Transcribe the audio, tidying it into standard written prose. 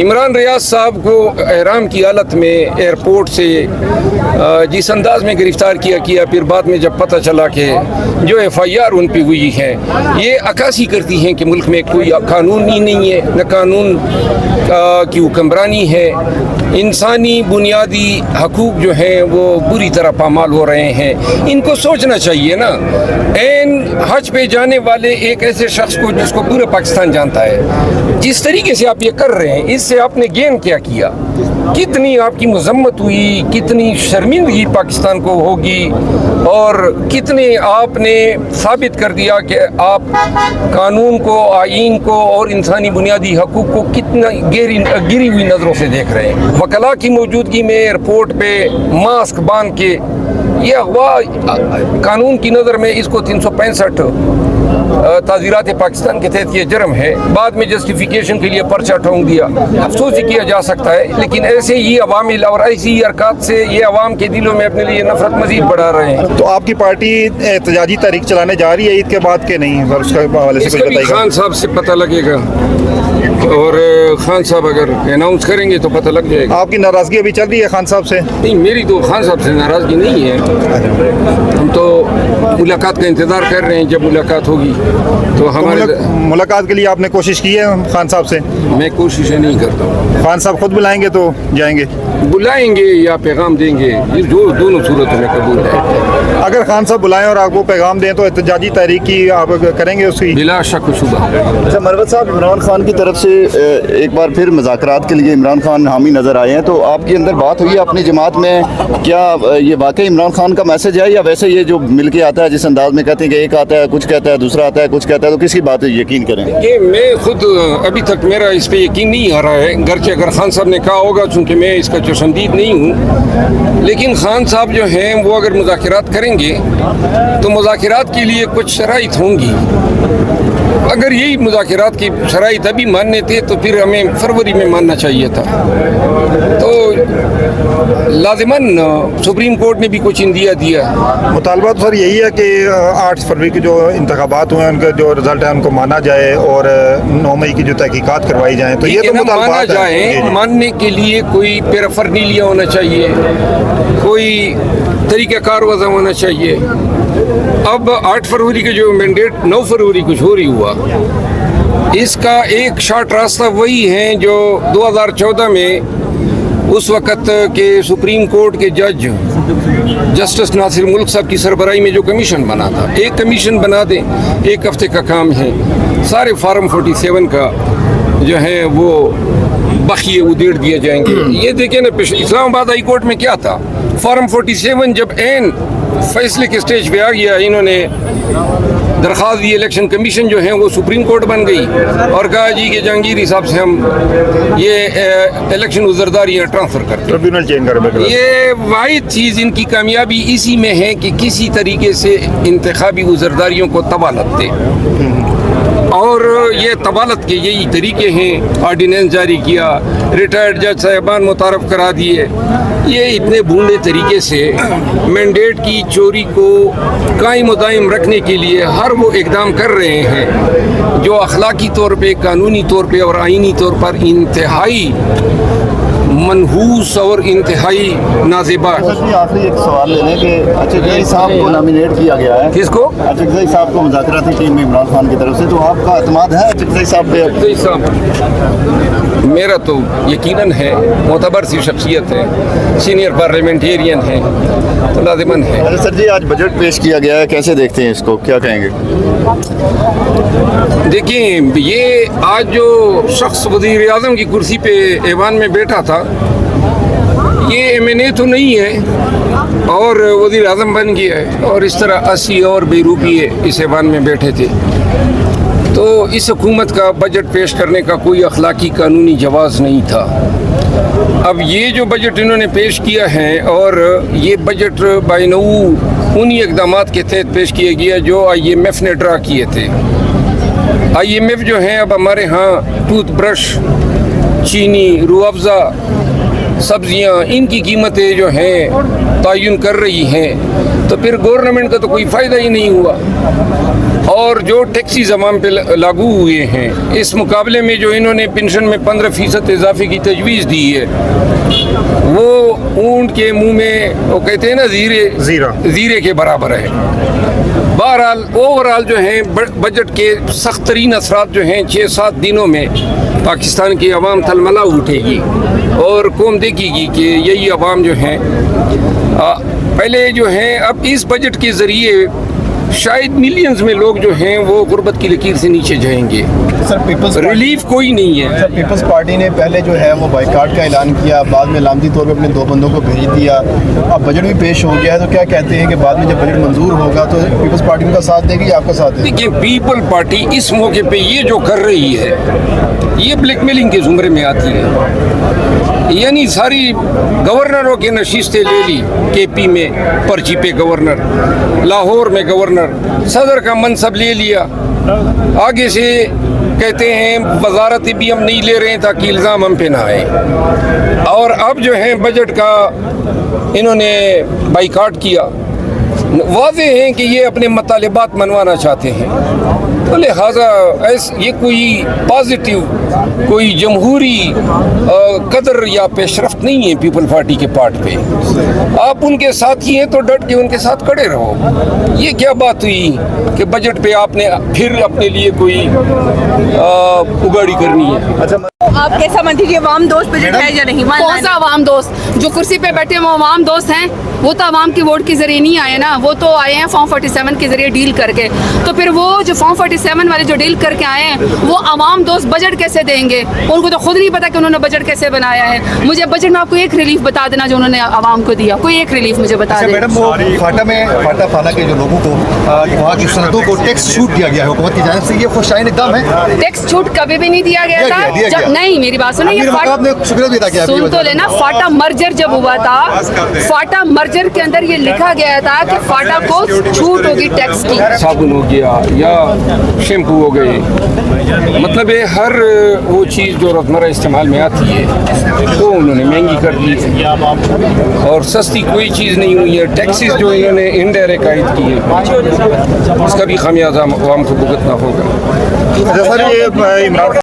عمران ریاض صاحب کو احرام کی حالت میں ایئرپورٹ سے جس انداز میں گرفتار کیا پھر بعد میں جب پتہ چلا کہ جو ایف آئی آر ان پہ ہوئی ہے یہ عکاسی کرتی ہیں کہ ملک میں کوئی قانون ہی نہیں ہے، نہ قانون کی حکمرانی ہے، انسانی بنیادی حقوق جو ہیں وہ بری طرح پامال ہو رہے ہیں۔ ان کو سوچنا چاہیے نا، این حج پہ جانے والے ایک ایسے شخص کو جس کو پورا پاکستان جانتا ہے، جس طریقے سے آپ یہ کر رہے ہیں اس سے آپ نے گین کیا؟ کتنی آپ کی مذمت ہوئی، کتنی شرمندگی پاکستان کو ہوگی، اور کتنے آپ نے ثابت کر دیا کہ آپ قانون کو، آئین کو اور انسانی بنیادی حقوق کو کتنا گری ہوئی نظروں سے دیکھ رہے ہیں۔ وکلاء کی موجودگی میں ایئرپورٹ پہ ماسک باندھ کے یہ اغوا قانون کی نظر میں اس کو 365 تعزیرات پاکستان کے تحت یہ جرم ہے۔ بعد میں جسٹیفیکیشن کے لیے پرچہ ٹھونک دیا، افسوس ہی کیا جا سکتا ہے، لیکن ایسے ہی عوامل اور ایسی حرکات سے یہ عوام کے دلوں میں اپنے لیے نفرت مزید بڑھا رہے ہیں۔ تو آپ کی پارٹی احتجاجی تحریک چلانے جا رہی ہے عید کے بعد کہ نہیں؟ اس کے حوالے سے کچھ بتائیے۔ خان صاحب سے پتہ لگے گا، اور خان صاحب اگر اناؤنس کریں گے تو پتہ لگ جائے گا۔ آپ کی ناراضگی ابھی چل رہی ہے خان صاحب سے؟ نہیں، میری تو خان صاحب سے ناراضگی نہیں ہے، ہم تو ملاقات کا انتظار کر رہے ہیں، جب ملاقات ہوگی تو ہمارے ملاقات کے لیے آپ نے کوشش کی ہے خان صاحب سے؟ میں کوششیں نہیں کرتا ہوں۔ خان صاحب خود بلائیں گے تو جائیں گے؟ بلائیں گے یا پیغام دیں گے، یہ دونوں صورتوں میں قبول ہے۔ اگر خان صاحب بلائیں اور آپ کو پیغام دیں تو احتجاجی تحریک کی آپ کریں گے اس کی؟ بلا شک و شبہ۔ اچھا مروت صاحب، عمران خان کی طرف سے ایک بار پھر مذاکرات کے لیے عمران خان حامی نظر آئے ہیں، تو آپ کے اندر بات ہوئی ہے اپنی جماعت میں، کیا یہ واقعی عمران خان کا میسج ہے یا ویسے یہ جو مل کے آتا ہے جس انداز میں کہتے ہیں کہ ایک آتا ہے کچھ کہتا ہے، دوسرا آتا ہے کچھ کہتا ہے، تو کس کی بات یقین کریں؟ کہ میں خود ابھی تک میرا اس پہ یقین نہیں آ رہا ہے، گرچہ اگر خان صاحب نے کہا ہوگا، چونکہ میں اس کا چشمدید نہیں ہوں، لیکن خان صاحب جو ہیں وہ اگر مذاکرات کریں گے تو مذاکرات کے لیے کچھ شرائط ہوں گی۔ اگر یہی مذاکرات کی شرائط ابھی ماننے تھے تو پھر ہمیں فروری میں ماننا چاہیے تھا۔ تو لازماً سپریم کورٹ نے بھی کچھ اندیا دیا۔ مطالبہ تو سر یہی ہے کہ 8 فروری کے جو انتخابات ہوئے ہیں ان کا جو رزلٹ ہے ان کو مانا جائے اور 9 مئی کی جو تحقیقات کروائی جائیں، تو یہ تو مانا مطالبات جائے، ماننے کے لیے کوئی پیرافرنیلیا ہونا چاہیے، کوئی طریقہ کار وضع ہونا چاہیے۔ اب 8 فروری کے جو مینڈیٹ 9 فروری کچھ ہو رہی ہوا، اس کا ایک شارٹ راستہ وہی ہے جو 2014 میں اس وقت کے سپریم کورٹ کے جج جسٹس ناصر ملک صاحب کی سربراہی میں جو کمیشن بنا تھا، ایک کمیشن بنا دیں، 1 ہفتے کا کام ہے، سارے فارم 47 کا جو ہے وہ بخیے ادھیڑ دیے جائیں گے۔ یہ دیکھیں نا، اسلام آباد ہائی کورٹ میں کیا تھا، فارم 47 جب این فیصلے کے سٹیج پہ آ گیا، انہوں نے درخواست دی، الیکشن کمیشن جو ہے وہ سپریم کورٹ بن گئی اور کہا جی کہ جہانگیر صاحب سے ہم یہ الیکشن عذرداریاں ٹرانسفر کرتے ہیں، ٹریبیونل چینج کر۔ یہ واحد چیز ان کی کامیابی اسی میں ہے کہ کسی طریقے سے انتخابی عذرداریوں کو طوالت دے، اور یہ طوالت کے یہی طریقے ہیں۔ آرڈیننس جاری کیا، ریٹائرڈ جج صاحبان متعارف کرا دیے، یہ اتنے بھونڈے طریقے سے مینڈیٹ کی چوری کو قائم و دائم رکھنے کے لیے ہر وہ اقدام کر رہے ہیں جو اخلاقی طور پہ، قانونی طور پہ اور آئینی طور پر انتہائی منحوس اور انتہائی نازیبا۔ آخری ایک سوال لے لیں کہ اچکزئی صاحب کو نامینیٹ کیا گیا ہے، کس کو؟ اچکزئی صاحب کو مذاکراتی ٹیم میں عمران خان کی طرف سے، تو آپ کا اعتماد ہے اچکزئی صاحب پہ؟ اچکزئی صاحب میرا تو یقیناً ہے، معتبر سی شخصیت ہے، سینئر پارلیمنٹیرین ہے، تو لازماً ہے۔ سر جی، آج بجٹ پیش کیا گیا ہے، کیسے دیکھتے ہیں اس کو، کیا کہیں گے؟ دیکھیں، یہ آج جو شخص وزیر اعظم کی کرسی پہ ایوان میں بیٹھا تھا، یہ ایم این اے تو نہیں ہے اور وزیر اعظم بن گیا ہے، اور اس طرح 80 اور بے روپیے اس ایوان میں بیٹھے تھے، تو اس حکومت کا بجٹ پیش کرنے کا کوئی اخلاقی قانونی جواز نہیں تھا۔ اب یہ جو بجٹ انہوں نے پیش کیا ہے، اور یہ بجٹ بائنو انہی اقدامات کے تحت پیش کیا گیا جو آئی ایم ایف نے ڈرا کیے تھے۔ آئی ایم ایف جو ہیں اب ہمارے ہاں ٹوتھ برش، چینی، روح افزا، سبزیاں، ان کی قیمتیں جو ہیں تعین کر رہی ہیں، تو پھر گورنمنٹ کا تو کوئی فائدہ ہی نہیں ہوا۔ اور جو ٹیکسیز عوام پہ لاگو ہوئے ہیں اس مقابلے میں جو انہوں نے پنشن میں 15% اضافے کی تجویز دی ہے وہ اونٹ کے منہ میں وہ کہتے ہیں نا زیرے کے برابر ہے. بہرحال اوورال جو ہیں بجٹ کے سخت ترین اثرات جو ہیں 6-7 دنوں میں پاکستان کی عوام تلملا اٹھے گی اور قوم دیکھے گی کہ یہی عوام جو ہیں پہلے جو ہیں اب اس بجٹ کے ذریعے شاید ملینز میں لوگ جو ہیں وہ غربت کی لکیر سے نیچے جائیں گے. سر پیپلز ریلیف کوئی نہیں ہے. سر پیپلز پارٹی نے پہلے جو ہے وہ بائیکاٹ کا اعلان کیا, بعد میں علامتی طور پہ اپنے 2 بندوں کو بھیج دیا, اب بجٹ بھی پیش ہو گیا ہے, تو کیا کہتے ہیں کہ بعد میں جب بجٹ منظور ہوگا تو پیپلز پارٹی ان کا ساتھ دے گی یا آپ کا ساتھ دے گی؟ دیکھیں پیپل پارٹی اس موقع پہ یہ جو کر رہی ہے یہ بلیک میلنگ کے زمرے میں آتی ہے. یعنی ساری گورنروں کے نشستیں لے لی کے پی میں, پرچی پہ گورنر, لاہور میں گورنر, صدر کا منصب لے لیا, آگے سے کہتے ہیں وزارت بھی ہم نہیں لے رہے ہیں تاکہ الزام ہم پہ نہ آئے, اور اب جو ہے بجٹ کا انہوں نے بائیکاٹ کیا. واضح ہے کہ یہ اپنے مطالبات منوانا چاہتے ہیں, تو لہٰذا یہ کوئی پازیٹیو کوئی جمہوری قدر یا پیش رفت نہیں ہے پیپل پارٹی کے پارٹ پہ. آپ ان کے ساتھ ہی ہیں تو ڈٹ کے ان کے ساتھ کھڑے رہو. یہ کیا بات ہوئی کہ بجٹ پہ آپ نے پھر اپنے لیے کوئی اگاڑی کرنی ہے؟ آپ کیسا مانتی کہ عوام دوست بجٹ ہے یا نہیں؟ کون سا عوام دوست؟ جو کرسی پہ بیٹھے ہیں وہ عوام دوست ہیں؟ وہ تو عوام کی ووٹ کے ذریعے نہیں آئے نا, وہ تو آئے ہیں فارم 47 کے ذریعے ڈیل کر کے. تو پھر وہ جو فارم 47 والے جو ڈیل کر کے آئے ہیں وہ عوام دوست بجٹ کیسے دیں گے؟ ان کو تو خود نہیں پتا کہ انہوں نے بجٹ کیسے بنایا ہے. مجھے بجٹ میں آپ کو ایک ریلیف بتا دینا جو انہوں نے عوام کو دیا, کوئی ایک ریلیف مجھے بتا دیں. میڈم وہ فاٹا فانا کے جو لوگوں کو وہاں کی صنعتوں کو ٹیکس چھوٹ دیا گیا ہے حکومت کی جانب سے, یہ خوشائن اقدام ہے؟ ٹیکس چھوٹ کبھی بھی نہیں دیا گیا تھا. جب نہیں, میری بات سنیں, سن تو لینا. فاٹا مرجر جب ہوا تھا, فاٹا مرجر کے اندر یہ لکھا گیا تھا کہ فاٹا کو چھوٹ ہوگی ٹیکس کی. صابن ہو گیا یا شیمپو ہو گئے, مطلب ہے ہر وہ چیز جو روزمرہ استعمال میں آتی ہے وہ انہوں نے مہنگی کر دی اور سستی کوئی چیز نہیں ہوئی ہے. ٹیکسز جو انہوں نے انڈائریکٹ عائد کی ہے اس کا بھی خمیازہ عوام کو بھگتنا ہوگا. سر یہ عمران